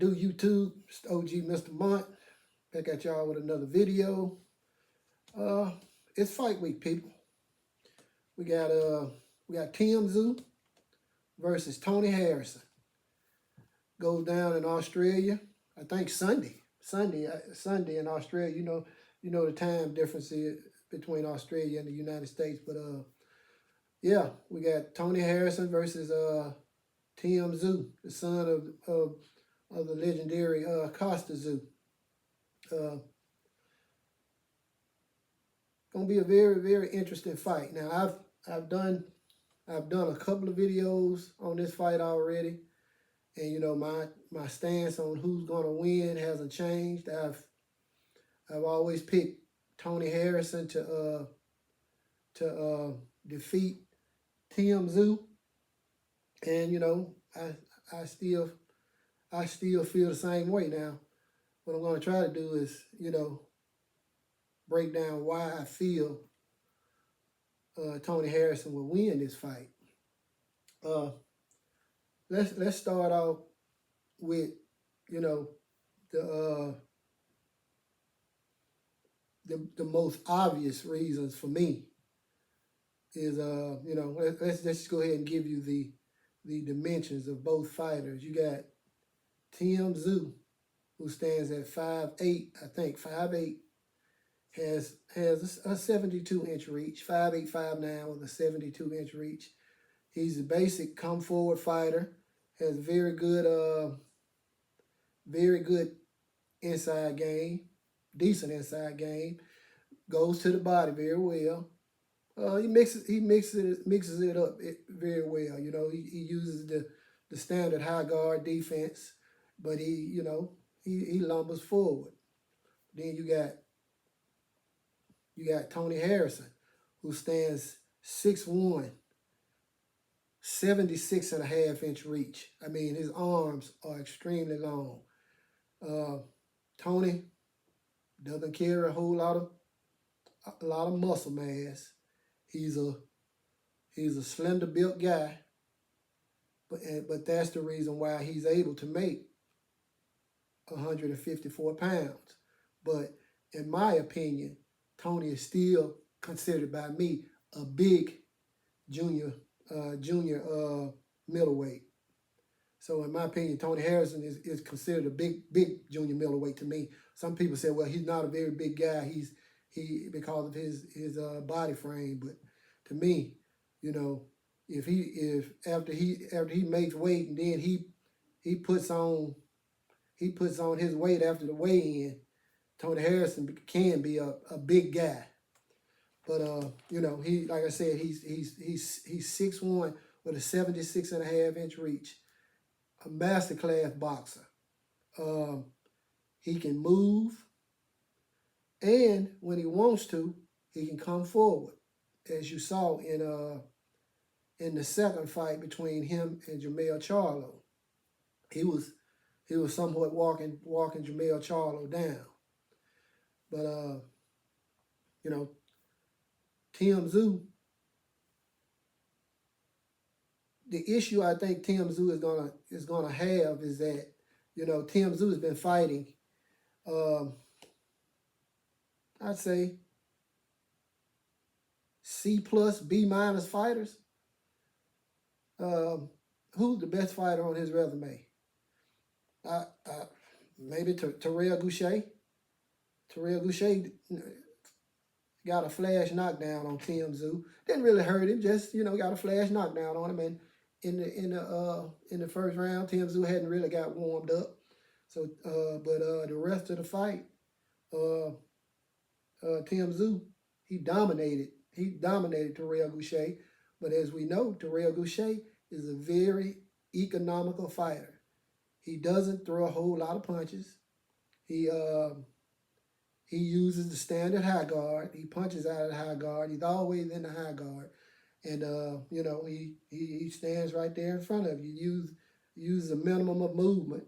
do, YouTube? It's the OG Mr. Mont. Back at y'all with another video. It's fight week, people. We got Tszyu versus Tony Harrison. Goes down in Australia. I think Sunday in Australia. You know the time difference between Australia and the United States. But yeah, we got Tony Harrison versus Tszyu, the son of the legendary Tszyu. Gonna be a very, very interesting fight. Now I've done a couple of videos on this fight already, and my stance on who's gonna win hasn't changed. I've always picked Tony Harrison to defeat Tszyu, and I still feel the same way. Now, what I'm gonna try to do is break down why I feel Tony Harrison will win this fight. Let's start off with the most obvious reasons for me is let's just go ahead and give you the dimensions of both fighters. You got Tszyu, who stands at 5'8", I think 5'8", has a 72-inch reach, 5'8", 5'9", with a 72-inch reach. He's a basic come forward fighter. Has very good inside game, decent inside game. Goes to the body very well. He mixes it up very well. He uses the standard high guard defense, but he lumbers forward. Then you got Tony Harrison, who stands 6'1", 76.5-inch reach. I mean, his arms are extremely long. Tony doesn't carry a lot of muscle mass. He's a slender built guy, but that's the reason why he's able to make 154 pounds. But in my opinion, Tony is still considered by me a big junior middleweight. So in my opinion, Tony Harrison is considered a big junior middleweight to me. Some people say, well, he's not a very big guy. He because of his body frame. But to me, if after he makes weight and then he puts on his weight after the weigh-in, Tony Harrison can be a big guy. But he, like I said, he's 6'1" with a 76.5-inch reach. A masterclass boxer. He can move, and when he wants to, he can come forward, as you saw in the second fight between him and Jermell Charlo. He was somewhat walking Jermell Charlo down. But Tszyu, the issue I think Tszyu is gonna have is that Tszyu has been fighting I'd say C+, B- fighters. Who's the best fighter on his resume? Maybe Terrell Goucher. Terrell Goucher got a flash knockdown on Tszyu. Didn't really hurt him, just got a flash knockdown on him. And in the first round, Tszyu hadn't really got warmed up. So, but the rest of the fight, Tszyu, he dominated Terrell Goucher. But as we know, Terrell Goucher is a very economical fighter. He doesn't throw a whole lot of punches. He uses the standard high guard. He punches out of the high guard. He's always in the high guard. And, he stands right there in front of you. Use a minimum of movement,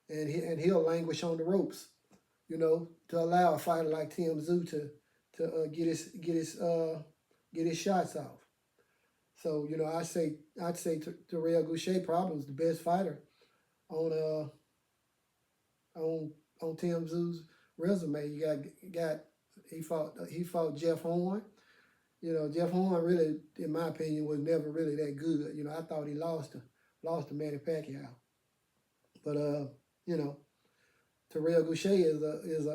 and he'll languish on the ropes, to allow a fighter like Tszyu to get his shots off. So, I'd say Terrell Goucher probably was the best fighter on on Tim Tszyu's resume. You got he fought Jeff Horn. You know, Jeff Horn really, in my opinion, was never really that good. You know, I thought he lost to Manny Pacquiao. But you know, Terrell Goucher is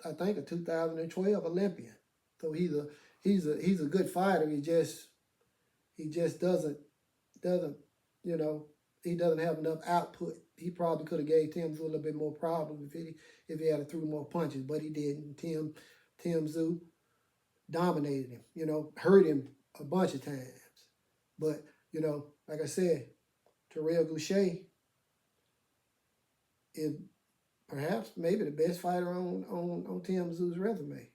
I think a 2012 Olympian. So he's a good fighter. He just doesn't you know, he doesn't have enough output. He probably could have gave Tim Tszyu a little bit more problem if he had threw more punches, but he didn't. Tim Tszyu dominated him, you know, hurt him a bunch of times. But, you know, like I said, Terrell Goucher is perhaps maybe the best fighter on Tim Tszyu's resume.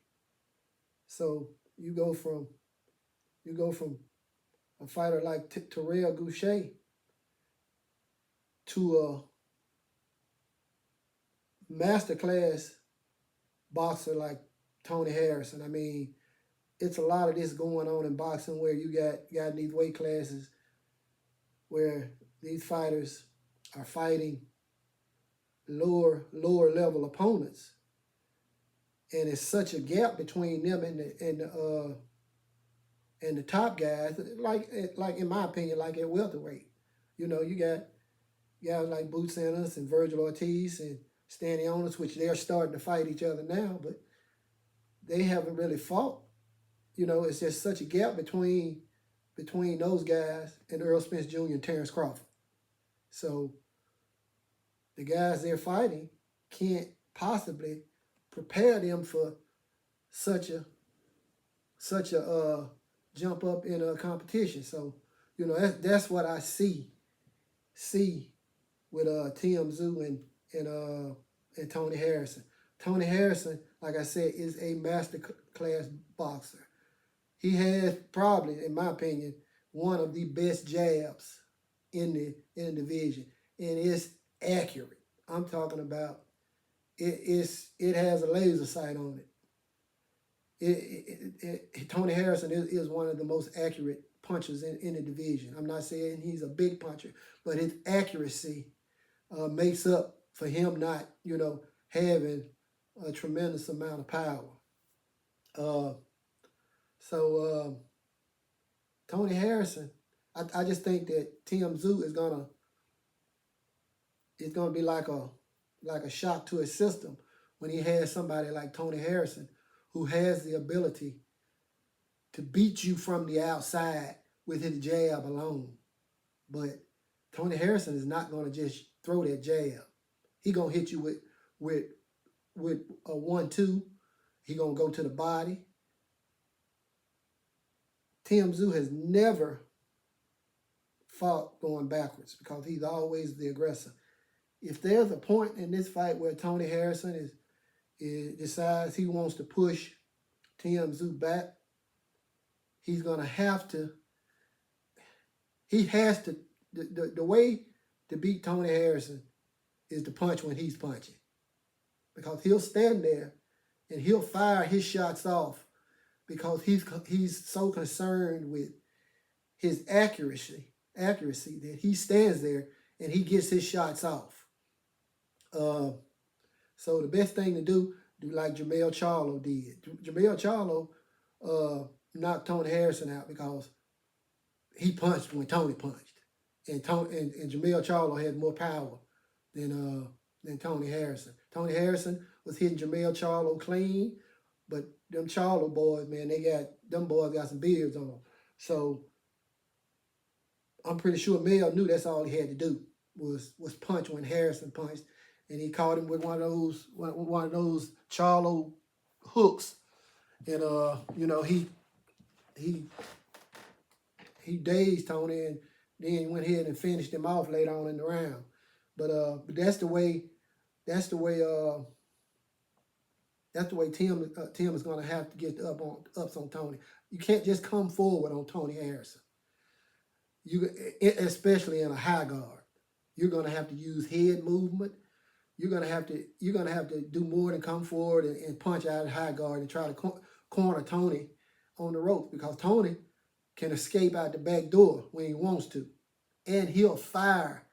So you go from a fighter like Terrell Goucher to a masterclass boxer like Tony Harrison. I mean, it's a lot of this going on in boxing where you got these weight classes where these fighters are fighting lower level opponents, and it's such a gap between them and the top guys. Like in my opinion, like at welterweight, you know, you got guys like Boots Ennis and Virgil Ortiz and Stanley Onis, which they're starting to fight each other now, but they haven't really fought. You know, it's just such a gap between those guys and Earl Spence Jr. and Terrence Crawford. So the guys they're fighting can't possibly prepare them for such a jump up in a competition. So, you know, that's what I see with Tim Tszyu and Tony Harrison. Tony Harrison, like I said, is a master class boxer. He has probably, in my opinion, one of the best jabs in the division, and it's accurate. I'm talking about it has a laser sight on it. Tony Harrison is one of the most accurate punchers in the division. I'm not saying he's a big puncher, but his accuracy makes up for him not, you know, having a tremendous amount of power. Tony Harrison, I just think that Tim Tszyu is gonna be like a shock to his system when he has somebody like Tony Harrison who has the ability to beat you from the outside with his jab alone. But Tony Harrison is not going to just throw that jab. He going to hit you with a 1-2. He going to go to the body. Tim Tszyu has never fought going backwards because he's always the aggressor. If there's a point in this fight where Tony Harrison decides he wants to push Tim Tszyu back, he's going to have to, he has to, the way to beat Tony Harrison is to punch when he's punching. Because he'll stand there and he'll fire his shots off because he's so concerned with his accuracy that he stands there and he gets his shots off. So the best thing to do like Jermell Charlo did. Jermell Charlo knocked Tony Harrison out because he punched when Tony punched. And Jermell Charlo had more power than Tony Harrison. Tony Harrison was hitting Jermell Charlo clean, but them Charlo boys, man, them boys got some beards on them. So I'm pretty sure Mel knew that's all he had to do was punch when Harrison punched, and he caught him with one of those Charlo hooks, and you know, he dazed Tony, and then went ahead and finished him off later on in the round. But that's the way Tim is going to have to get the ups on Tony. You can't just come forward on Tony Harrison. Especially in a high guard, you're going to have to use head movement. You're going to have to do more than come forward and punch out of high guard and try to corner Tony on the ropes, because Tony can escape out the back door when he wants to, and he'll fire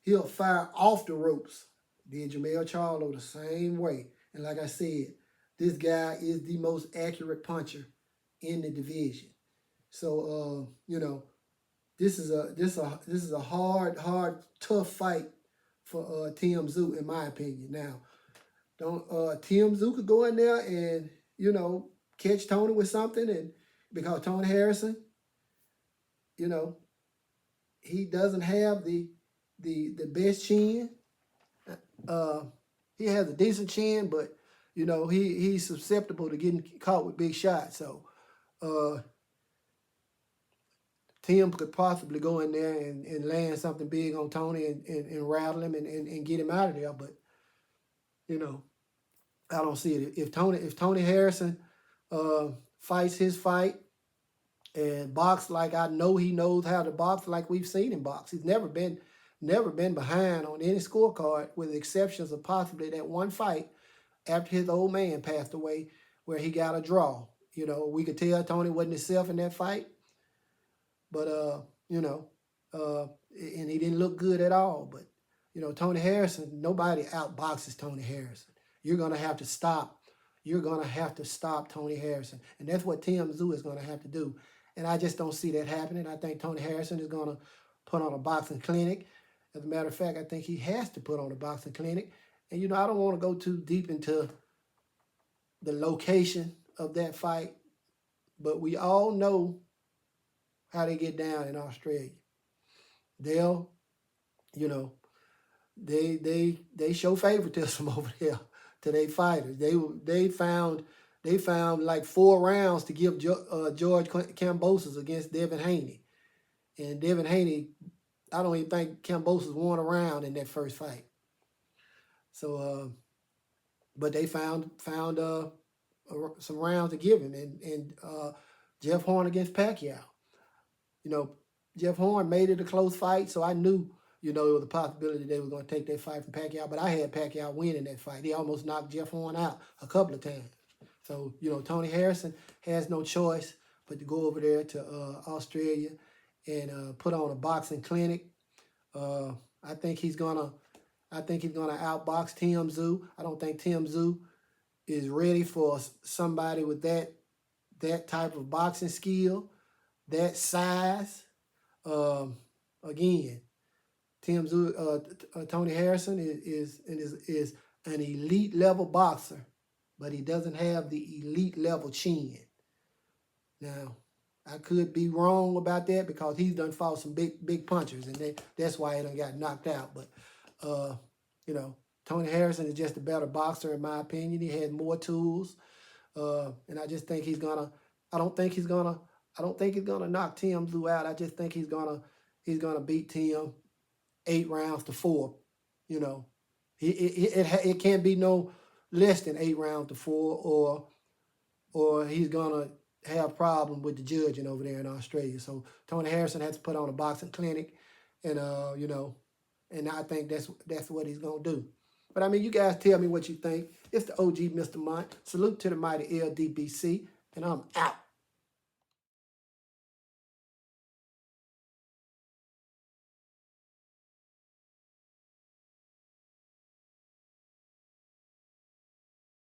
off the ropes Did Jamel Charlo the same way. And like I said, this guy is the most accurate puncher in the division. So you know, this is a hard, tough fight for Tszyu, in my opinion. Now, don't Tszyu could go in there and, you know, catch Tony with something, and because Tony Harrison, you know, he doesn't have the best chin. He has a decent chin, but you know, he's susceptible to getting caught with big shots. So Tim could possibly go in there and land something big on Tony and rattle him and get him out of there. But, you know, I don't see it. If Tony Harrison fights his fight and box like I know he knows how to box, like we've seen him box. He's never been behind on any scorecard, with the exceptions of possibly that one fight after his old man passed away where he got a draw. You know, we could tell Tony wasn't himself in that fight. But, you know, and he didn't look good at all. But, you know, Tony Harrison, nobody outboxes Tony Harrison. You're going to have to stop. You're going to have to stop Tony Harrison. And that's what Tszyu is going to have to do. And I just don't see that happening. I think Tony Harrison is going to put on a boxing clinic. As a matter of fact, I think he has to put on a boxing clinic. And, you know, I don't want to go too deep into the location of that fight. But we all know how they get down in Australia. They'll, you know, they show favoritism over there to their fighters. They found like 4 rounds to give George Kambosos against Devin Haney, and Devin Haney, I don't even think Kambosos won a round in that first fight. So, but they found some rounds to give him, and Jeff Horn against Pacquiao. You know, Jeff Horn made it a close fight, so I knew, you know, there was a possibility they were going to take that fight from Pacquiao, but I had Pacquiao winning that fight. He almost knocked Jeff Horn out a couple of times. So, you know, Tony Harrison has no choice but to go over there to Australia and put on a boxing clinic. I think he's gonna outbox Tszyu. I don't think Tszyu is ready for somebody with that type of boxing skill, that size. Again, Tony Harrison is an elite level boxer, but he doesn't have the elite level chin. Now, I could be wrong about that because he's done fought some big punchers, and that's why he done got knocked out. But you know, Tony Harrison is just a better boxer in my opinion. He has more tools, and I just think he's gonna. I don't think he's gonna knock Tszyu out. I just think he's gonna beat Tim 8 rounds to 4. You know, it can't be no less than 8 rounds to 4, or he's gonna have problem with the judging over there in Australia. So Tony Harrison has to put on a boxing clinic, and you know, and I think that's what he's gonna do. But I mean, you guys tell me what you think. It's the OG Mr. Mont. Salute to the mighty LDBC, and I'm out.